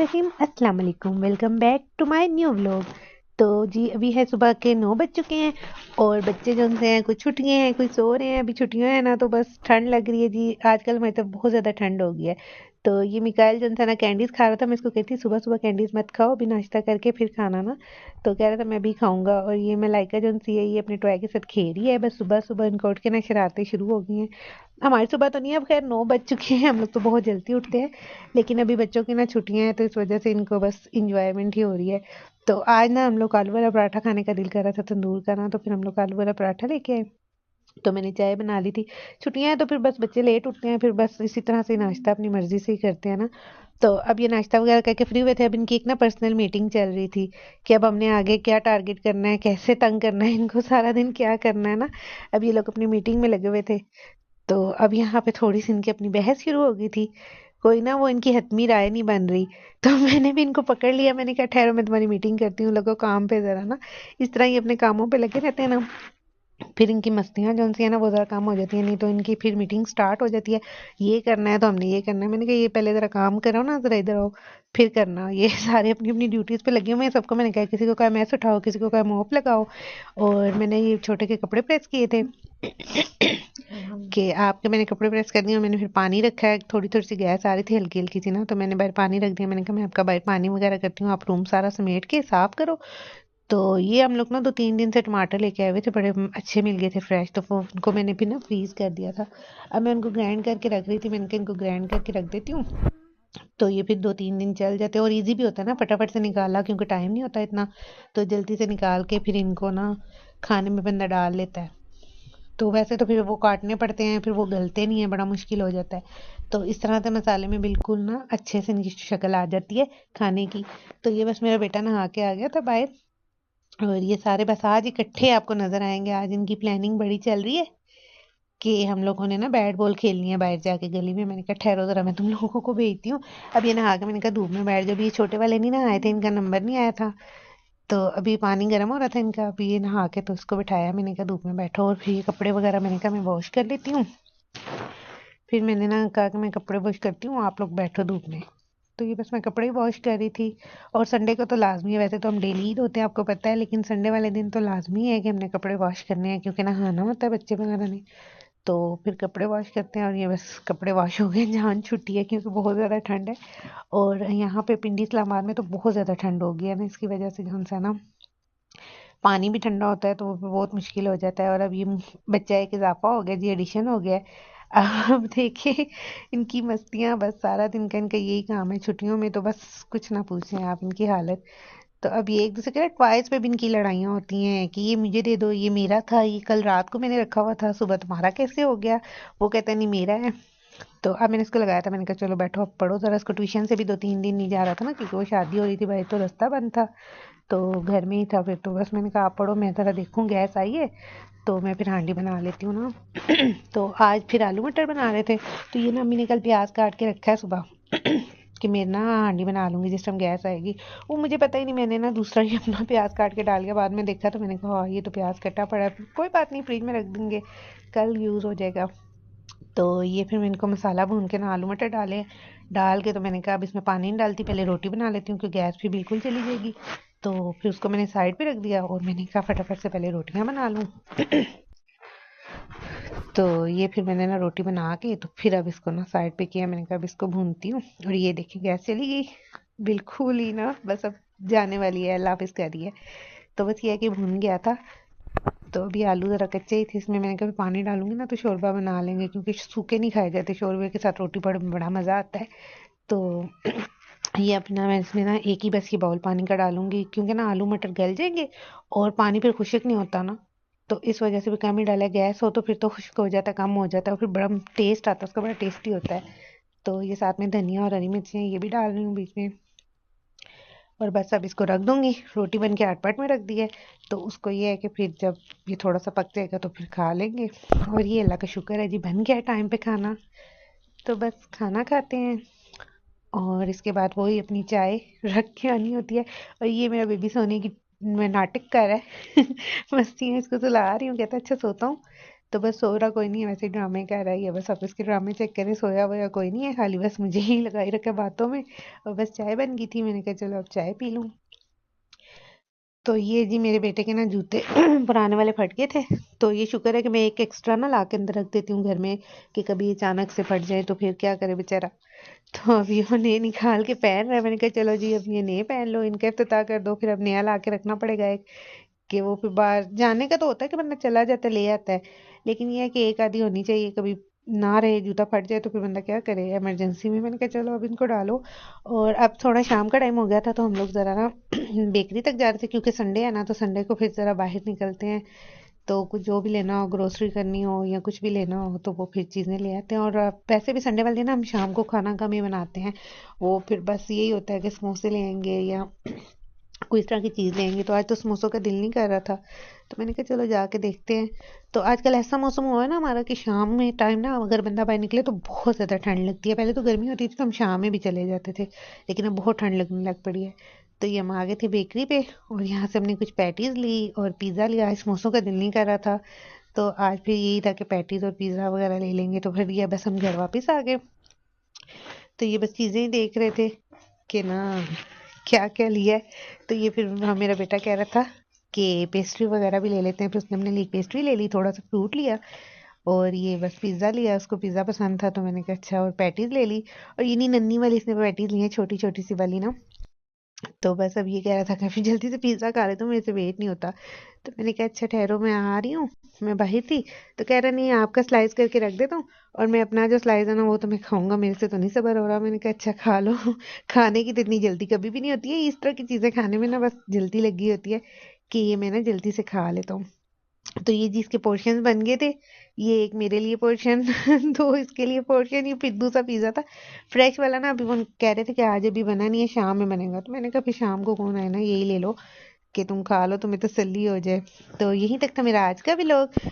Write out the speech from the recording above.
बिस्मिल्लाहिर्रहमानिर्रहीम। अस्सलाम वालेकुम, welcome back to my new vlog. तो जी अभी है सुबह के 9 बज चुके हैं और बच्चे जो से हैं कुछ छुट्टियां हैं कुछ सो रहे हैं। अभी छुट्टियां हैं ना तो बस ठंड लग रही है जी। आजकल हमारी तरफ बहुत ज़्यादा ठंड हो गई है। तो ये मिकाइल जो था ना कैंडीज खा रहा था। मैं इसको कहती सुबह सुबह कैंडीज मत खाओ, अभी नाश्ता करके फिर खाना ना। तो कह रहा था मैं भी खाऊंगा। और ये मलाइका जो सी है ये अपने टॉय के साथ खेल रही है। बस सुबह सुबह इनको उठ के ना शरारतें शुरू हो गई हैं। हमारी सुबह तो नहीं है, अब खैर 9 बज चुके हैं, हम लोग तो बहुत जल्दी उठते हैं। लेकिन अभी बच्चों की ना छुट्टियां हैं तो इस वजह से इनको बस इंजॉयमेंट ही हो रही है। तो आज ना हम लोग को आलू वाला पराठा खाने का दिल कर रहा था तंदूर का ना, तो फिर हम लोग आलू वाला पराठा लेके आए। तो मैंने चाय बना ली थी। छुट्टियां हैं तो फिर बस बच्चे लेट उठते हैं, फिर बस इसी तरह से नाश्ता अपनी मर्जी से ही करते हैं ना। तो अब ये नाश्ता वगैरह करके फ्री हुए थे। अब इनकी एक ना पर्सनल मीटिंग चल रही थी कि अब हमने आगे क्या टारगेट करना है, कैसे तंग करना है इनको, सारा दिन क्या करना है ना। अब ये लोग अपनी मीटिंग में लगे हुए थे। तो अब यहाँ पे थोड़ी-सी इनकी अपनी बहस शुरू हो गई थी। कोई ना वो इनकी हतमी राय नहीं बन रही। तो मैंने भी इनको पकड़ लिया, मैंने कहा ठहरो मैं तुम्हारी मीटिंग करती हूँ, लगो काम पे ज़रा ना। इस तरह ये अपने कामों पे लगे रहते हैं ना, फिर इनकी मस्तियाँ जो सी है ना वो ज़रा कम हो जाती है, नहीं तो इनकी फिर मीटिंग स्टार्ट हो जाती है। ये करना है तो हमने ये करना है। मैंने कहा ये पहले ज़रा काम करो ना, ज़रा इधर आओ, फिर करना। ये सारे अपनी-अपनी ड्यूटीज़ पे लगे हुए हैं। सबको मैंने कहा किसी को कहा मैस उठाओ, किसी को कहा मोप लगाओ। और मैंने ये छोटे के कपड़े प्रेस किए थे। कि आपके मैंने कपड़े प्रेस कर दिए और मैंने फिर पानी रखा है। थोड़ी-थोड़ी सी गैस आ रही थी हल्की-हल्की सी ना, तो मैंने बाहर पानी रख दिया। मैंने कहा मैं आपका बाहर पानी वगैरह करती हूँ, आप रूम सारा समेट के साफ करो। तो ये हम लोग ना 2-3 दिन से टमाटर लेके आए हुए थे, बड़े अच्छे मिल गए थे फ्रेश, तो वो उनको मैंने भी ना फ्रीज कर दिया था। अब मैं उनको ग्राइंड करके रख रही थी। मैंने कहा इनको ग्राइंड करके रख देती हूँ, तो ये फिर 2-3 दिन चल जाते हैं और इजी भी होता है ना, फटाफट से निकाला क्योंकि टाइम नहीं होता इतना। तो जल्दी से निकाल के फिर इनको ना खाने में बंदा डाल लेता है। तो वैसे तो फिर वो काटने पड़ते हैं, फिर वो गलते नहीं है, बड़ा मुश्किल हो जाता है। तो इस तरह से मसाले में बिल्कुल ना अच्छे से इनकी शक्ल आ जाती है खाने की। तो ये बस मेरा बेटा नहा के आ गया था बाहर और ये सारे बस आज इकट्ठे आपको नजर आएंगे। आज इनकी प्लानिंग बड़ी चल रही है कि हम लोगों ने ना बैट बॉल खेलनी है बाहर जाके गली में। मैंने कहा ठहरो जरा मैं तुम लोगों को भेजती हूँ। अब ये नहा के मैंने कहा धूप में बैठ जाओ। अभी ये छोटे वाले नहीं ना आए थे, इनका नंबर नहीं आया था। तो अभी पानी गर्म हो रहा था इनका, अभी ये नहा के तो उसको बिठाया। मैंने कहा धूप में बैठो और फिर ये कपड़े वगैरह मैंने कहा मैं वॉश कर लेती हूँ। फिर मैंने ना कहा कि मैं कपड़े वॉश करती हूँ, आप लोग बैठो धूप में। तो ये बस मैं कपड़े ही वॉश कर रही थी। और संडे को तो लाजमी है, वैसे तो हम डेली ही धोते हैं आपको पता है, लेकिन संडे वाले दिन तो लाजमी है कि हमने कपड़े वॉश करने हैं क्योंकि नहाना होता है बच्चे वगैरह ने। तो फिर कपड़े वॉश करते हैं और ये बस कपड़े वॉश हो गए। जान छुट्टी है क्योंकि बहुत ज़्यादा ठंड है। और यहाँ पे पिंडी इस्लामाबाद में तो बहुत ज़्यादा ठंड हो गई है ना, इसकी वजह से जो है ना पानी भी ठंडा होता है तो वो भी बहुत मुश्किल हो जाता है। और अब ये बच्चा एक इजाफा हो गया जी, एडिशन हो गया है। अब देखिए इनकी मस्तियां, बस सारा दिन का इनका यही काम है छुट्टियों में। तो बस कुछ ना पूछें आप इनकी हालत। तो अब ये एक दूसरे के टॉयज पे भी इनकी लड़ाइयाँ होती हैं कि ये मुझे दे दो, ये मेरा था, ये कल रात को मैंने रखा हुआ था, सुबह तुम्हारा कैसे हो गया। वो कहता है नहीं मेरा है। तो अब मैंने इसको लगाया था, मैंने कहा चलो बैठो अब पढ़ो जरा। इसको ट्यूशन से भी 2-3 दिन नहीं जा रहा था ना क्योंकि वो शादी हो रही थी भाई, तो रास्ता बंद था। तो घर में ही था फिर। तो बस मैंने कहा आप पढ़ो, मैं ज़रा देखूँ गैस आई है तो मैं फिर हांडी बना लेती हूँ ना। तो आज फिर आलू मटर बना रहे थे। तो ये ना अम्मी ने कल प्याज काट के रखा है सुबह कि मैं ना हांडी बना लूंगी जिस टाइम गैस आएगी। वो मुझे पता ही नहीं, मैंने ना दूसरा ही अपना प्याज काट के डाल दिया। बाद में देखा तो मैंने कहा हाँ ये तो प्याज कटा पड़ा है, कोई बात नहीं फ्रिज में रख देंगे, कल यूज़ हो जाएगा। तो ये फिर मैं इनको मसाला भून के ना आलू मटर डाले। डाल के तो मैंने कहा अब इसमें पानी नहीं डालती, पहले रोटी बना लेती हूँ क्योंकि गैस भी बिल्कुल चली जाएगी। तो फिर उसको मैंने साइड पे रख दिया और मैंने कहा फटाफट से पहले रोटियां बना लूँ। तो ये फिर मैंने ना रोटी बना के तो फिर अब इसको ना साइड पे किया। मैंने कहा अब इसको भूनती हूँ। और ये देखिए गैस चली गई बिल्कुल ही ना, बस अब जाने वाली है, अल्लाह हाफिज कर रही है। तो बस ये है कि भून गया था। तो अभी आलू ज़रा कच्चे ही थे, इसमें मैंने कहा पानी डालूंगी ना तो शोरबा बना लेंगे क्योंकि सूखे नहीं खाए जाते, शोरबे के साथ रोटी पर बड़ा मज़ा आता है। तो ये अपना मैं इसमें ना एक ही बस ये बाउल पानी का डालूंगी क्योंकि ना आलू मटर गल जाएंगे और पानी फिर खुश्क नहीं होता ना। तो इस वजह से भी कम ही डाला। गैस हो तो फिर तो खुश्क हो जाता है, कम हो जाता है और फिर बड़ा टेस्ट आता है उसका, बड़ा टेस्टी होता है। तो ये साथ में धनिया और हरी मिर्ची ये भी डाल रही हूँ बीच में। और बस अब इसको रख दूंगी। रोटी बन के आटपट में रख दी है। तो उसको ये है कि फिर जब ये थोड़ा सा पक जाएगा तो फिर खा लेंगे। और ये अल्लाह का शुक्र है जी बन गया टाइम पे खाना। तो बस खाना खाते हैं और इसके बाद वही अपनी चाय रख के आनी होती है। और ये मेरा बेबी सोने की मैं नाटक कर रहा है। मस्ती में इसको सुला रही हूँ, कहता है अच्छा सोता हूँ। तो बस सो रहा कोई नहीं है, वैसे ड्रामे कर रहा है, बस ऑफिस के ड्रामे चेक करे, सोया वोया कोई नहीं है, खाली बस मुझे ही लगाई रखा बातों में। और बस चाय बन गई थी, मैंने कहा चलो अब चाय पी लूँ। तो ये जी मेरे बेटे के ना जूते पुराने वाले फट गए थे, तो ये शुक्र है कि मैं एक एक्स्ट्रा ना ला के अंदर रख देती हूँ घर में, कि कभी अचानक से फट जाए तो फिर क्या करे बेचारा। तो अब ये नए निकाल के पहन रहा है, मैंने कहा चलो जी अब ये नए पहन लो, इनका इफ्तिताह कर दो, फिर अब नया ला के रखना पड़ेगा एक, कि वो फिर बाहर जाने का तो होता है कि बंदा चला जाता है ले आता है, लेकिन ये है कि एक आधी होनी चाहिए, कभी ना रहे जूता फट जाए तो फिर बंदा क्या करे इमरजेंसी में। मैंने कहा चलो अब इनको डालो। और अब थोड़ा शाम का टाइम हो गया था, तो हम लोग ज़रा ना बेकरी तक जा रहे थे, क्योंकि संडे है ना, तो संडे को फिर ज़रा बाहर निकलते हैं, तो कुछ जो भी लेना हो, ग्रोसरी करनी हो या कुछ भी लेना हो, तो वो फिर चीज़ें ले आते हैं। और वैसे भी संडे वाले दिन ना हम शाम को खाना कम ही बनाते हैं, वो फिर बस यही होता है कि समोसे ले आएंगे या कोई इस तरह की चीज़ लेंगे। तो आज तो समोसों का दिल नहीं कर रहा था, तो मैंने कहा चलो जाके देखते हैं। तो आजकल ऐसा मौसम हुआ है ना हमारा, कि शाम में टाइम ना अगर बंदा बाहर निकले तो बहुत ज़्यादा ठंड लगती है। पहले तो गर्मी होती थी तो हम शाम में भी चले जाते थे, लेकिन अब बहुत ठंड लगने लग पड़ी है। तो ये हम आ गए थे बेकरी पे, और यहाँ से हमने कुछ पैटीज़ ली और पिज़्ज़ा लिया। आज समोसों का दिल नहीं कर रहा था, तो आज फिर यही था कि पैटीज़ और पिज़्ज़ा वगैरह ले लेंगे। तो फिर ये बस हम घर वापस आ गए। तो ये बस चीज़ें ही देख रहे थे कि ना क्या क्या लिया है। तो ये फिर मेरा बेटा कह रहा था कि पेस्ट्री वगैरह भी ले लेते हैं, फिर उसने अपने लिए पेस्ट्री ले ली, थोड़ा सा फ्रूट लिया, और ये बस पिज़्ज़ा लिया, उसको पिज़्ज़ा पसंद था, तो मैंने कहा अच्छा, और पैटीज़ ले ली। और ये नहीं नन्ही वाली इसने पैटीज़ ली है, छोटी छोटी सी वाली ना। तो बस अब ये कह रहा था कि फिर जल्दी से पिज़्ज़ा खा ले, तो मेरे से वेट नहीं होता। तो मैंने कहा अच्छा ठहरो, मैं आ रही हूँ, मैं बाहर थी। तो कह रहा नहीं, आपका स्लाइस करके रख देता हूँ, और मैं अपना जो स्लाइस है ना वो तो मैं खाऊंगा, मेरे से तो नहीं सब्र हो रहा। मैंने कहा अच्छा खा लो। खाने की तो इतनी जल्दी कभी भी नहीं होती है, इस तरह की चीज़ें खाने में ना बस जल्दी लगी होती है, कि ये मैं ना जल्दी से खा लेता हूँ। तो ये जी इसके पोर्शंस बन गए थे, ये एक मेरे लिए पोर्शन, दो इसके लिए पोर्शन, ये फिर दूसरा पिज्जा था फ्रेश वाला ना। अभी वो कह रहे थे कि आज अभी बना नहीं है, शाम में बनेगा, तो मैंने कहा फिर शाम को कौन है ना, यही ले लो कि तुम खा लो, तुम्हें तसल्ली हो जाए। तो यहीं तक था मेरा आज का व्लॉग।